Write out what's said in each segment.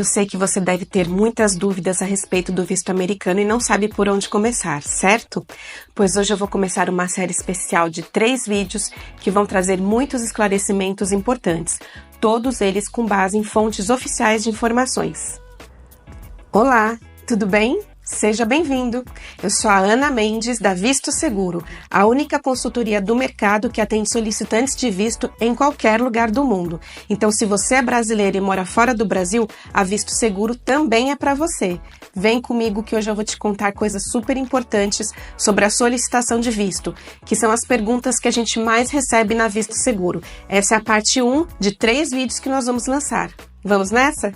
Eu sei que você deve ter muitas dúvidas a respeito do visto americano e não sabe por onde começar, certo? Pois hoje eu vou começar uma série especial de 3 vídeos que vão trazer muitos esclarecimentos importantes, todos eles com base em fontes oficiais de informações. Olá, tudo bem? Seja bem-vindo! Eu sou a Ana Mendes, da Visto Seguro, a única consultoria do mercado que atende solicitantes de visto em qualquer lugar do mundo. Então, se você é brasileiro e mora fora do Brasil, a Visto Seguro também é para você. Vem comigo que hoje eu vou te contar coisas super importantes sobre a solicitação de visto, que são as perguntas que a gente mais recebe na Visto Seguro. Essa é a parte 1 de 3 vídeos que nós vamos lançar. Vamos nessa?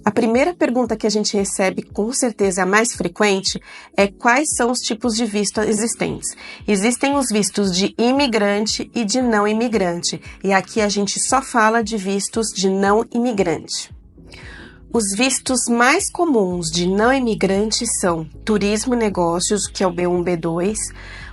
A primeira pergunta que a gente recebe, com certeza a mais frequente, é quais são os tipos de visto existentes. Existem os vistos de imigrante e de não imigrante, e aqui a gente só fala de vistos de não imigrante. Os vistos mais comuns de não imigrante são turismo e negócios, que é o B1, B2,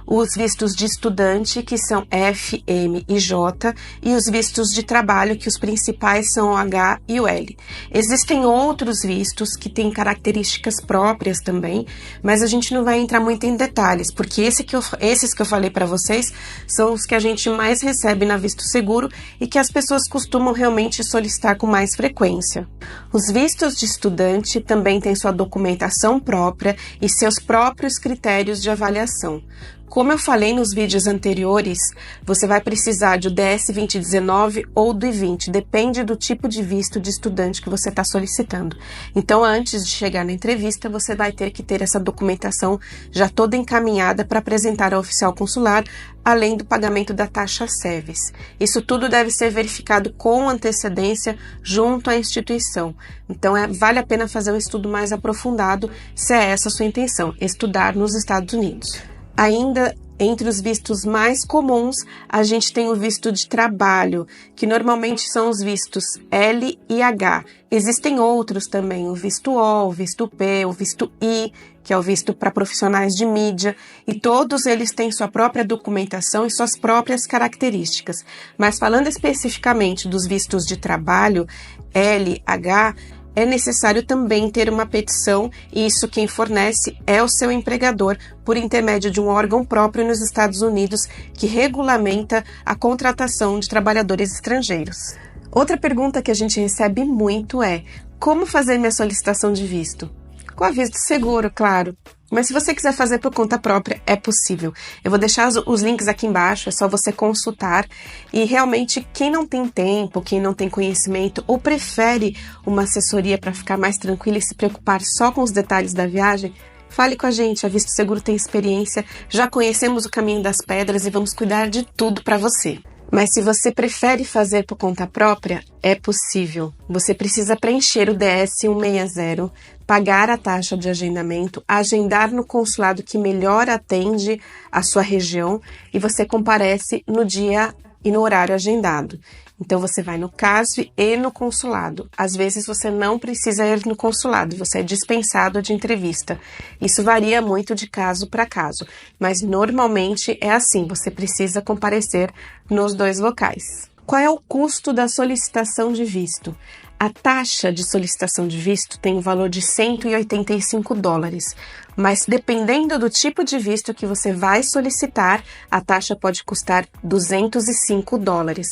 os vistos de estudante, que são F, M e J, e os vistos de trabalho, que os principais são o H e o L. Existem outros vistos que têm características próprias também, mas a gente não vai entrar muito em detalhes, porque esses que eu falei para vocês são os que a gente mais recebe na Visto Seguro e que as pessoas costumam realmente solicitar com mais frequência. Os vistos de estudante também têm sua documentação própria e seus próprios critérios de avaliação. Como eu falei nos vídeos anteriores, você vai precisar do DS 2019 ou do I-20, depende do tipo de visto de estudante que você está solicitando. Então, antes de chegar na entrevista, você vai ter que ter essa documentação já toda encaminhada para apresentar ao oficial consular, além do pagamento da taxa SEVES. Isso tudo deve ser verificado com antecedência junto à instituição. Então, vale a pena fazer um estudo mais aprofundado, se é essa a sua intenção, estudar nos Estados Unidos. Ainda entre os vistos mais comuns, a gente tem o visto de trabalho, que normalmente são os vistos L e H. Existem outros também, o visto O, o visto P, o visto I, que é o visto para profissionais de mídia, e todos eles têm sua própria documentação e suas próprias características. Mas falando especificamente dos vistos de trabalho, L, H, é necessário também ter uma petição, e isso quem fornece é o seu empregador, por intermédio de um órgão próprio nos Estados Unidos que regulamenta a contratação de trabalhadores estrangeiros. Outra pergunta que a gente recebe muito é: como fazer minha solicitação de visto? Com a Visto Seguro, claro. Mas se você quiser fazer por conta própria, é possível. Eu vou deixar os links aqui embaixo, é só você consultar. E realmente, quem não tem tempo, quem não tem conhecimento ou prefere uma assessoria para ficar mais tranquilo e se preocupar só com os detalhes da viagem, fale com a gente. A Visto Seguro tem experiência, já conhecemos o caminho das pedras e vamos cuidar de tudo para você. Mas se você prefere fazer por conta própria, é possível. Você precisa preencher o DS 160, pagar a taxa de agendamento, agendar no consulado que melhor atende a sua região e você comparece no dia e no horário agendado. Então, você vai no CASV e no consulado. Às vezes, você não precisa ir no consulado, você é dispensado de entrevista. Isso varia muito de caso para caso, mas normalmente é assim, você precisa comparecer nos 2 locais. Qual é o custo da solicitação de visto? A taxa de solicitação de visto tem o valor de $185, mas dependendo do tipo de visto que você vai solicitar, a taxa pode custar $205.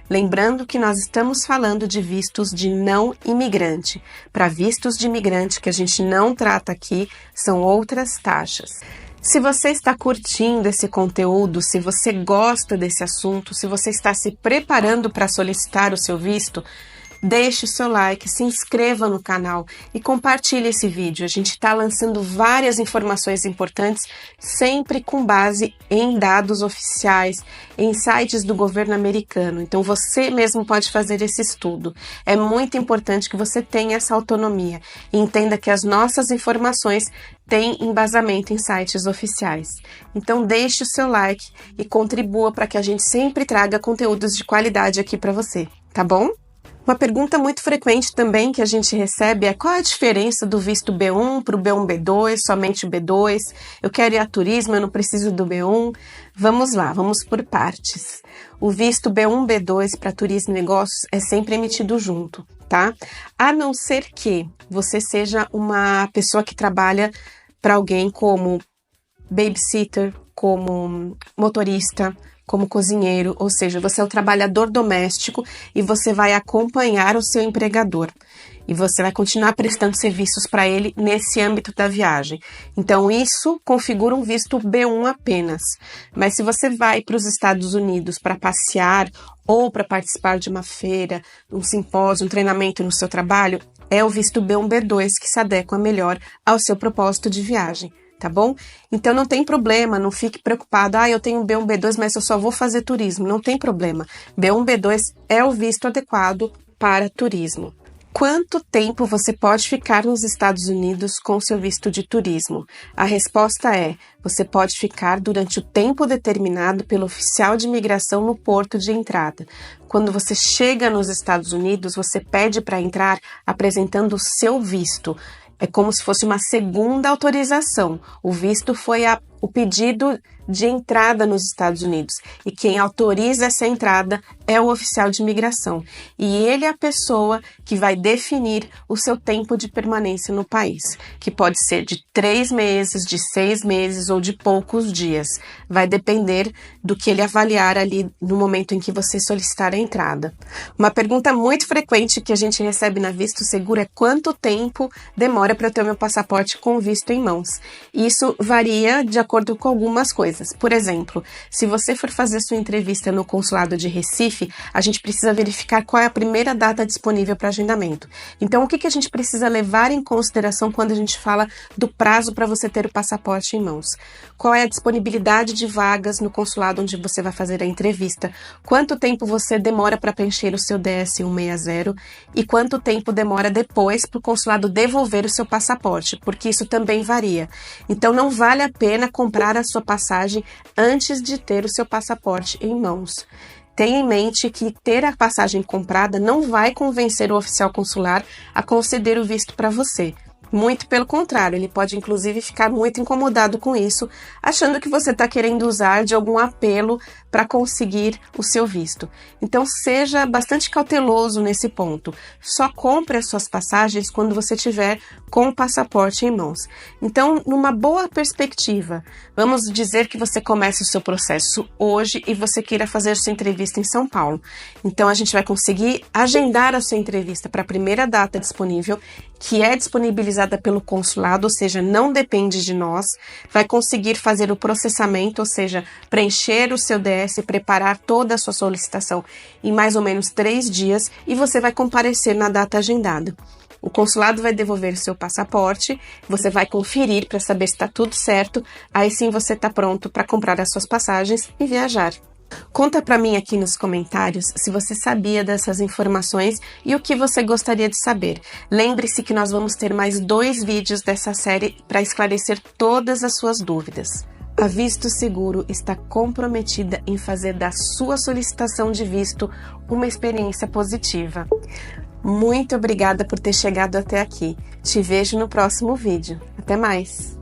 Lembrando que nós estamos falando de vistos de não imigrante. Para vistos de imigrante, que a gente não trata aqui, são outras taxas. Se você está curtindo esse conteúdo, se você gosta desse assunto, se você está se preparando para solicitar o seu visto, deixe o seu like, se inscreva no canal e compartilhe esse vídeo. A gente está lançando várias informações importantes, sempre com base em dados oficiais, em sites do governo americano. Então você mesmo pode fazer esse estudo. É muito importante que você tenha essa autonomia e entenda que as nossas informações têm embasamento em sites oficiais. Então deixe o seu like e contribua para que a gente sempre traga conteúdos de qualidade aqui para você, tá bom? Uma pergunta muito frequente também que a gente recebe é: qual a diferença do visto B1 para o B1, B2, somente o B2? Eu quero ir a turismo, eu não preciso do B1. Vamos lá, vamos por partes. O visto B1, B2 para turismo e negócios é sempre emitido junto. tá? A não ser que você seja uma pessoa que trabalha para alguém como babysitter, como motorista, como cozinheiro, ou seja, você é um trabalhador doméstico e você vai acompanhar o seu empregador. E você vai continuar prestando serviços para ele nesse âmbito da viagem. Então, isso configura um visto B1 apenas. Mas se você vai para os Estados Unidos para passear ou para participar de uma feira, um simpósio, um treinamento no seu trabalho, é o visto B1, B2 que se adequa melhor ao seu propósito de viagem. Tá bom? Então não tem problema, não fique preocupado, eu tenho B1, B2, mas eu só vou fazer turismo. Não tem problema. B1, B2 é o visto adequado para turismo. Quanto tempo você pode ficar nos Estados Unidos com seu visto de turismo? A resposta é: você pode ficar durante o tempo determinado pelo oficial de imigração no porto de entrada. Quando você chega nos Estados Unidos, você pede para entrar apresentando o seu visto. É como se fosse uma segunda autorização. O visto foi o pedido de entrada nos Estados Unidos. E quem autoriza essa entrada é o oficial de imigração. E ele é a pessoa que vai definir o seu tempo de permanência no país, que pode ser de 3 meses, de 6 meses ou de poucos dias. Vai depender do que ele avaliar ali no momento em que você solicitar a entrada. Uma pergunta muito frequente que a gente recebe na Visto Seguro é: quanto tempo demora para eu ter o meu passaporte com visto em mãos? Isso varia de acordo com algumas coisas. Por exemplo, se você for fazer sua entrevista no consulado de Recife, a gente precisa verificar qual é a primeira data disponível para agendamento. Então, o que a gente precisa levar em consideração quando a gente fala do prazo para você ter o passaporte em mãos? Qual é a disponibilidade de vagas no consulado onde você vai fazer a entrevista? Quanto tempo você demora para preencher o seu DS-160? E quanto tempo demora depois para o consulado devolver o seu passaporte? Porque isso também varia. Então, não vale a pena comprar a sua passagem antes de ter o seu passaporte em mãos. Tenha em mente que ter a passagem comprada não vai convencer o oficial consular a conceder o visto para você. Muito pelo contrário, ele pode inclusive ficar muito incomodado com isso, achando que você está querendo usar de algum apelo para conseguir o seu visto. Então seja bastante cauteloso nesse ponto. Só compre as suas passagens quando você tiver com o passaporte em mãos. Então, numa boa perspectiva, vamos dizer que você comece o seu processo hoje e você queira fazer sua entrevista em São Paulo. Então a gente vai conseguir agendar a sua entrevista para a primeira data disponível, que é disponibilizada pelo consulado, ou seja, não depende de nós, vai conseguir fazer o processamento, ou seja, preencher o seu DS, preparar toda a sua solicitação em mais ou menos 3 dias e você vai comparecer na data agendada. O consulado vai devolver o seu passaporte, você vai conferir para saber se está tudo certo, aí sim você está pronto para comprar as suas passagens e viajar. Conta para mim aqui nos comentários se você sabia dessas informações e o que você gostaria de saber. Lembre-se que nós vamos ter mais 2 vídeos dessa série para esclarecer todas as suas dúvidas. A Visto Seguro está comprometida em fazer da sua solicitação de visto uma experiência positiva. Muito obrigada por ter chegado até aqui. Te vejo no próximo vídeo. Até mais!